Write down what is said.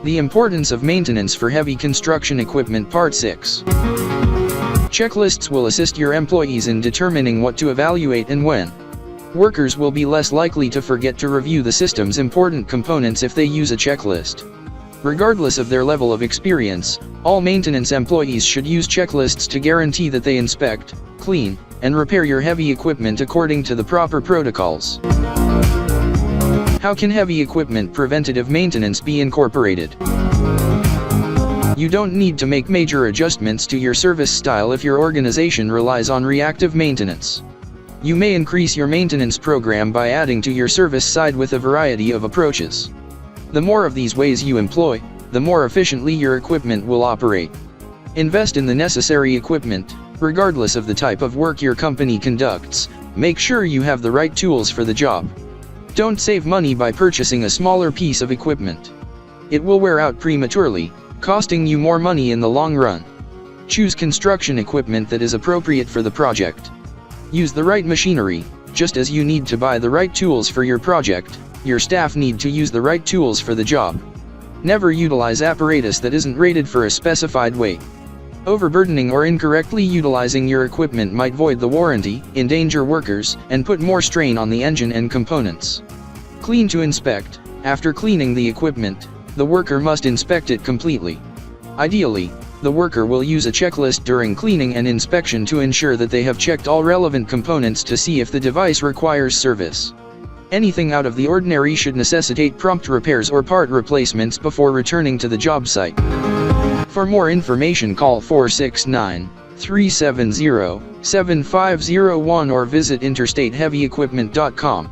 The importance of maintenance for heavy construction equipment. Part 6. Checklists will assist your employees in determining what to evaluate and when. Workers will be less likely to forget to review the system's important components if they use a checklist. Regardless of their level of experience, all maintenance employees should use checklists to guarantee that they inspect, clean, and repair your heavy equipment according to the proper protocols. How can heavy equipment preventative maintenance be incorporated? You don't need to make major adjustments to your service style if your organization relies on reactive maintenance. You may increase your maintenance program by adding to your service side with a variety of approaches. The more of these ways you employ, the more efficiently your equipment will operate. Invest in the necessary equipment, regardless of the type of work your company conducts. Make sure you have the right tools for the job. Don't save money by purchasing a smaller piece of equipment. It will wear out prematurely, costing you more money in the long run. Choose construction equipment that is appropriate for the project. Use the right machinery. Just as you need to buy the right tools for your project, your staff need to use the right tools for the job. Never utilize apparatus that isn't rated for a specified weight. Overburdening or incorrectly utilizing your equipment might void the warranty, endanger workers, and put more strain on the engine and components. Clean to inspect. After cleaning the equipment, the worker must inspect it completely. Ideally, the worker will use a checklist during cleaning and inspection to ensure that they have checked all relevant components to see if the device requires service. Anything out of the ordinary should necessitate prompt repairs or part replacements before returning to the job site. For more information, call 469-370-7501 or visit interstateheavyequipment.com.